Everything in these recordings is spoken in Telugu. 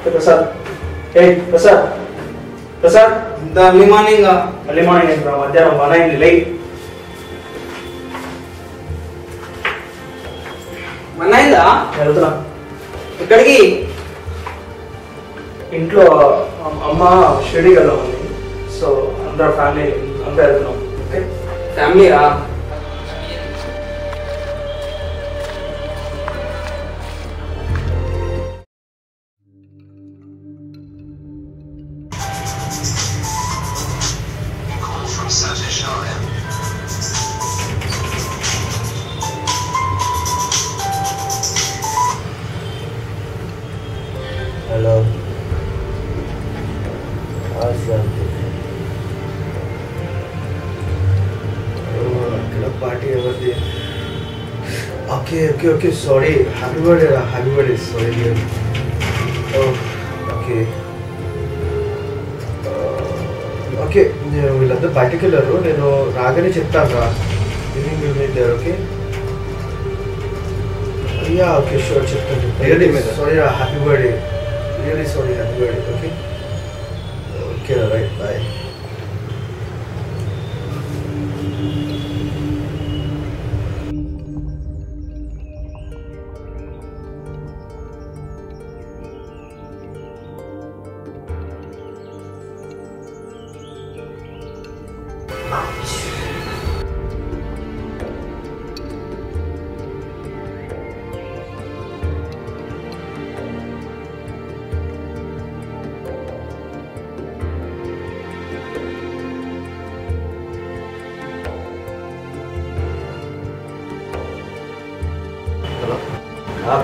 Prasad. Hey, Prasad. Prasad. The early morning. Early morning is from Madhyam 1 late. మన్నైందా వెళ్తున్నా. ఇక్కడికి ఇంట్లో అమ్మ షిరిడీకి వెళ్ళామండి. సో అందరూ ఫ్యామిలీ అంతా వెళ్తున్నాం. Okay ఫ్యామిలీయా? Hello. Awesome. Oh, club party over there. Okay. Sorry. Happy birthday. Sorry, dear. Oh, okay. Okay. వీళ్ళందరూ బయటకు వెళ్ళారు. నేను రాగానే చెప్తాను రా. Evening will meet there. Okay. Yeah, okay, sure. Really, sorry, happy birthday. Really sorry, happy birthday. Okay. Okay, alright. Bye.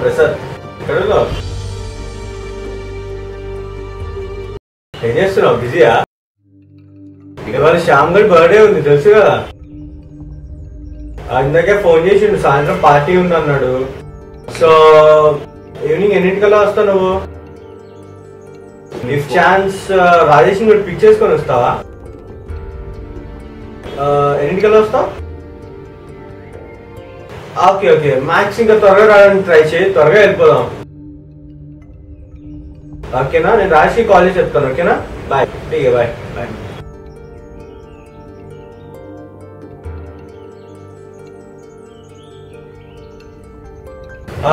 Prasad ఎక్కడ ఉన్నావు? ఏం చేస్తున్నావు? బిజీయా? ఇవాళ శ్యామ్ గడ్ బర్త్డే ఉంది తెలుసు కదా. ఇందాకే ఫోన్ చేసిండు, సాయంత్రం పార్టీ ఉంది అన్నాడు. సో ఈవినింగ్ ఎన్నింటికల్లా వస్తావు నువ్వు? ఇఫ్ ఛాన్స్ రాజేష్ కూడా పిక్ చేసుకొని వస్తావా? ఎన్నింటికల్లా వస్తావు? ఓకే మ్యాక్స్ ఇంకా త్వరగా రావడానికి ట్రై చేయి, త్వరగా వెళ్ళిపోదాం. ఓకేనా? నేను రాజేష్కి కాల్ చేసి చెప్తాను. ఓకేనా? బాయ్. ఠీకే బాయ్.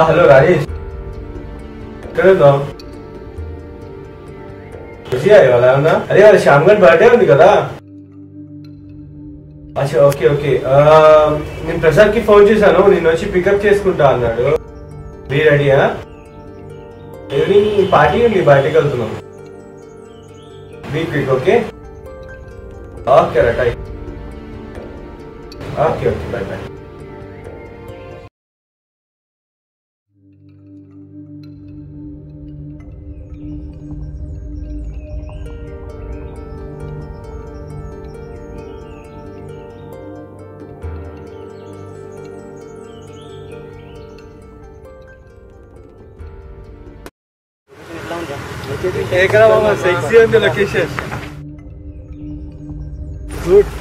హలో రాజేష్, ఎక్కడ ఉన్నావు? బిజీ ఇవాళ ఏమన్నా? అదే వాళ్ళ శ్యామ్ గడ్ బర్త్డే ఉంది కదా. అచ్చా ఓకే నేను ప్రసాద్ కి ఫోన్ చేశాను, నేను వచ్చి పికప్ చేసుకుంటా అన్నాడు. మీ రెడీయా? ఈవినింగ్ పార్టీ ఉంది, బయటకు వెళ్తున్నాం. Be quick. Okay right. Okay bye. Sexy ఉంది లొకేషన్. గుడ్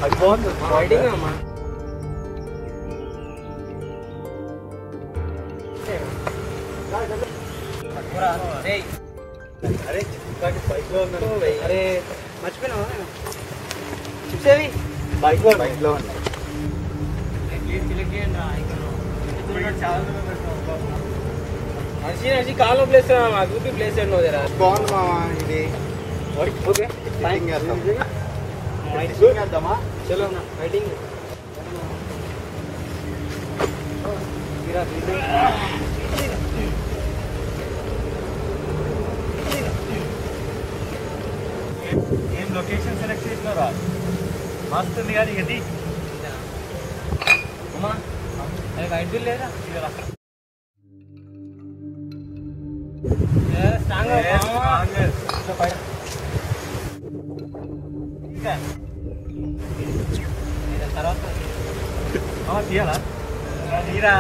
అది బాగుంది. అరే బైక్ లో ఉన్నాను. అరే మర్చిపోయినావా? చూసేవి బైక్ లో ఉన్నా. अच्छी कालो प्लेस दूसरी प्लेस है जरा कौन मामा ఇది ओके फाइटिंग చేద్దామా? चलो ना फाइटिंग ఏం లొకేషన్ సెలెక్ట్ చేసినారా? మస్తు ఉంది కానీ ఇది అమ్మా అరే వైట్ బిల్ లేదా? తీయాలా? తీరా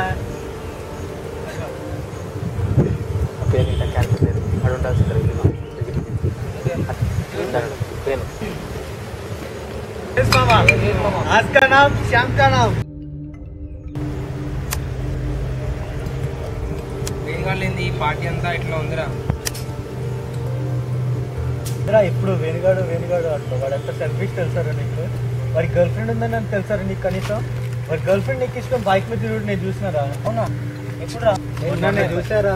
आज का नाम श्याम का नाम ఏం కాలేదు ఈ పార్టీ అంతా ఇట్లా ఉందిరా ఏంద్రా ఇప్పుడు వేణుగాడు అంటావు. వాడు ఎంత సెల్ఫిష్ తెలుసారా నీకు? వాడి గర్ల్ ఫ్రెండ్ ఉందని నాకు తెలుసారా నీకు కనీసం? వాడి గర్ల్ ఫ్రెండ్ ఎక్కించుకొని బైక్ మీద తిరుగుడు నేను చూసినారా? అవునా? ఎప్పుడురా? నేను చూసారా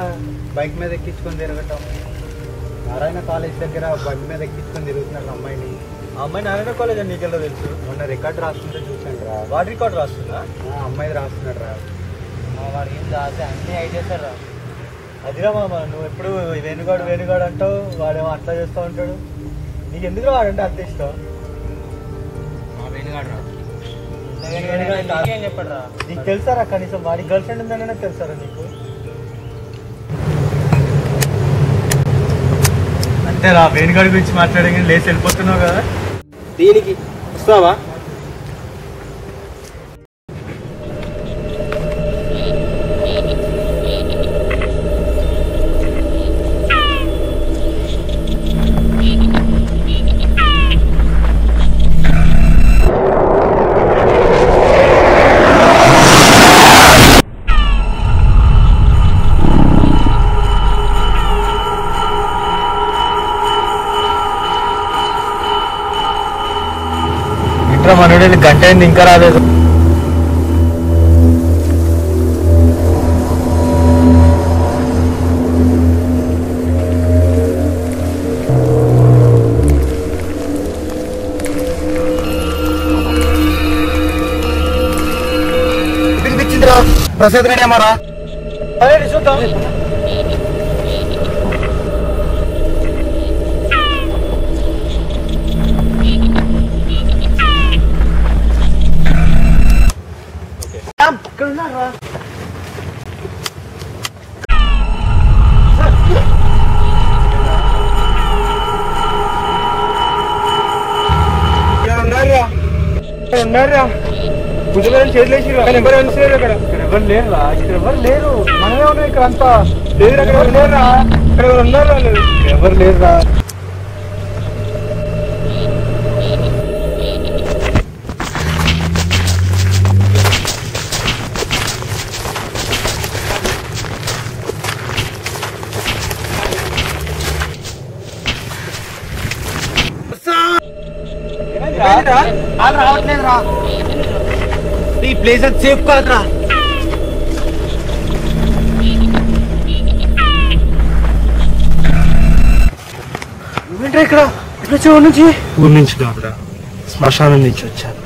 బైక్ మీద ఎక్కించుకొని తిరగటం. నారాయణ కాలేజ్ దగ్గర బండి మీద ఎక్కించుకొని తిరుగుతున్నారు అమ్మాయిని. ఆ అమ్మాయి నారాయణ కాలేజ్ అని నీకెలా తెలుసు? మొన్న రికార్డు రాస్తుంటే చూసాను రా. వాడి రికార్డు రాస్తున్నా? అమ్మాయి రాస్తున్నాడు రా. వాడు ఏం రాస్తే అన్నీ ఐడియాస్ రా. అదిరా మామ, నువ్వు ఎప్పుడు వేణుగాడు అంటావు, వాడేమో అట్లా చేస్తూ ఉంటాడు. నీకు ఎందుకు వాడంటే అంత ఇష్టం? చెప్పరా నీకు తెలుసారా కనీసం? వాడి గర్ల్ ఫ్రెండ్ ఉందనే తెలుసారా నీకు? అంతేరా, వేణుగాడి గురించి మాట్లాడే లేచి వెళ్ళిపోతున్నావు కదా. దీనికి వస్తావా? మనోడు గంట అయింది ఇంకా రాలేదు. ప్రసాద్ రెడ్డి అమ్మారా చూద్దాం. ఇక్కడ ఉన్నారా? భుజాలను చేతులేసిరా. ఎవరు లేరురా, ఇక్కడ ఎవరు లేరు. మనమే ఉన్నాయి ఇక్కడ అంతా. లేదు అక్కడ ఎవరు లేరురా. ఇక్కడ ఎవరు ఉన్నారు? ఎవరు లేరురా. రావట్లేదురా. ఈ ప్లేస్ అది సేఫ్ కాదురా. నువ్వేంట్రా ఇక్కడ? ఎక్కడ ఊరు నుంచి? ఊరు నుంచి కాదురా, శ్మశానం నుంచి వచ్చాను.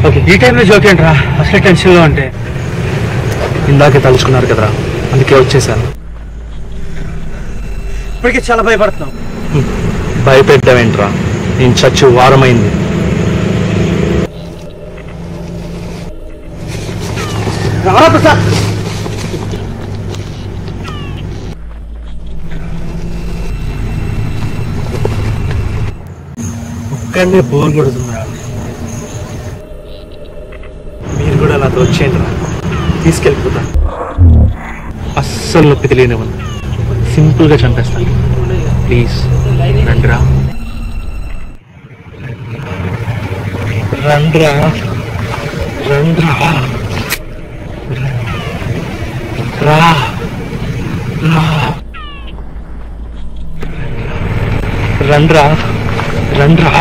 ఓకే, ఈ టైంలో జోకేంట్రా? అసలు టెన్షన్లో అంటే ఇందాకే తలుచుకున్నారు కదరా, అందుకే వచ్చేసాను. ఇప్పటికే చాలా భయపడుతున్నావు. భయపెట్టావేంట్రా? నేను చచ్చి వారమైంది. రారా ప్రసాద్. ఒక్కడనే బోర్ కొడుతున్నా. మీరు కూడా నాతో వచ్చేయండి రా, తీసుకెళ్ళిపోతా. అస్సలు నొప్పి తెలియనివ్వను, సింపుల్గా చంపేస్తాను. ప్లీజ్ రండిరా. రండ్రా రండ్రా రా రండ్రా రండ్రా.